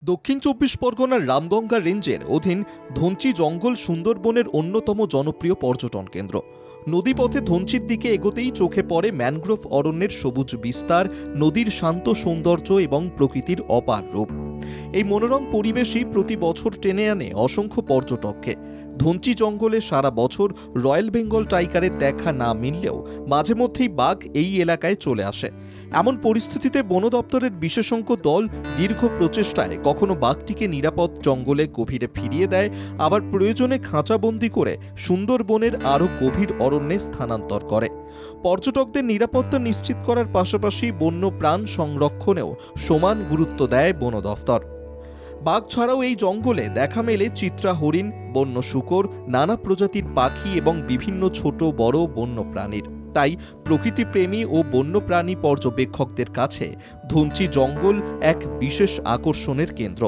দক্ষিণ চব্বিশ পরগনার রামগঙ্গা রেঞ্জের অধীন ধনচি জঙ্গল সুন্দরবনের অন্যতম জনপ্রিয় পর্যটন কেন্দ্র। নদীপথে ধনচির দিকে এগোতেই চোখে পড়ে ম্যানগ্রোভ অরণ্যের সবুজ বিস্তার, নদীর শান্ত সৌন্দর্য এবং প্রকৃতির অপার রূপ। এই মনোরম পরিবেশই প্রতি বছর টেনে আনে অসংখ্য পর্যটককে। ধনচি জঙ্গলে সারা বছর রয়্যাল বেঙ্গল টাইগারের দেখা না মিললেও মাঝে মধ্যেই বাঘ এই এলাকায় চলে আসে। এমন পরিস্থিতিতে বন দপ্তরের বিশেষজ্ঞ দল দীর্ঘ প্রচেষ্টায় কখনো বাঘটিকে নিরাপদ জঙ্গলে গভীরে ফিরিয়ে দেয়, আবার প্রয়োজনে খাঁচাবন্দি করে সুন্দরবনের আরও গভীর অরণ্যে স্থানান্তর করে। পর্যটকদের নিরাপত্তা নিশ্চিত করার পাশাপাশি বন্য প্রাণ সংরক্ষণেও সমান গুরুত্ব দেয় বন দফতর। বাঘ ছাড়াও এই জঙ্গলে দেখা মেলে চিত্রা হরিণ, বন্য শূকর, নানা প্রজাতির পাখি এবং বিভিন্ন ছোট বড় বন্য প্রাণীর। তাই প্রকৃতিপ্রেমী ও বন্যপ্রাণী পর্যবেক্ষকদের কাছে ধনচি জঙ্গল এক বিশেষ আকর্ষণের কেন্দ্র।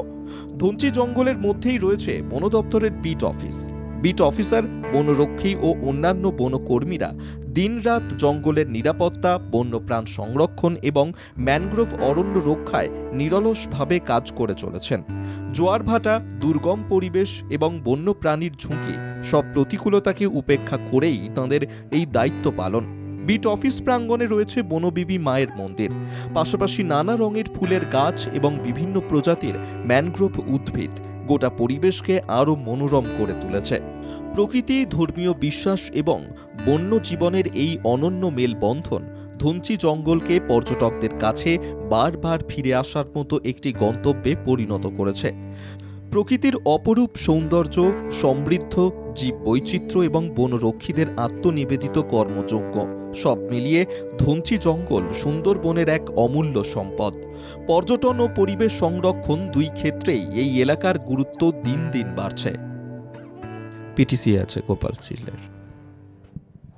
ধনচি জঙ্গলের মধ্যেই রয়েছে বন দপ্তরের বিট অফিস। বিট অফিসার, বনরক্ষী ও অন্যান্য বনকর্মীরা দিনরাত জঙ্গলের নিরাপত্তা, বন্যপ্রাণ সংরক্ষণ এবং ম্যানগ্রোভ অরণ্য রক্ষায় নিরলসভাবে কাজ করে চলেছেন। জোয়ার ভাটা, দুর্গম পরিবেশ এবং বন্যপ্রাণীর ঝুঁকি সব প্রতিকূলতাকে উপেক্ষা করেই তাঁদের এই দায়িত্ব পালন। বিট অফিস প্রাঙ্গণে রয়েছে বনবিবি মায়ের মন্দির, পাশাপাশি নানা রঙের ফুলের গাছ এবং বিভিন্ন প্রজাতির ম্যানগ্রোভ উদ্ভিদ গোটা পরিবেশকে আরও মনোরম করে তুলেছে। প্রকৃতি, ধর্মীয় বিশ্বাস এবং বন্য জীবনের এই অনন্য মেলবন্ধন ধনচি জঙ্গলকে পর্যটকদের কাছে বারবার ফিরে আসার মতো একটি গন্তব্যে পরিণত করেছে। প্রকৃতির অপরূপ সৌন্দর্য, সমৃদ্ধ জীববৈচিত্র্য এবং বনরক্ষীদের আত্মনিবেদিত কর্মযজ্ঞ সব মিলিয়ে ধনচি জঙ্গল সুন্দরবনের এক অমূল্য সম্পদ। পর্যটন ও পরিবেশ সংরক্ষণ দুই ক্ষেত্রেই এই এলাকার গুরুত্ব দিন দিন বাড়ছে। পিটিসি আছে গোপাল সিলের।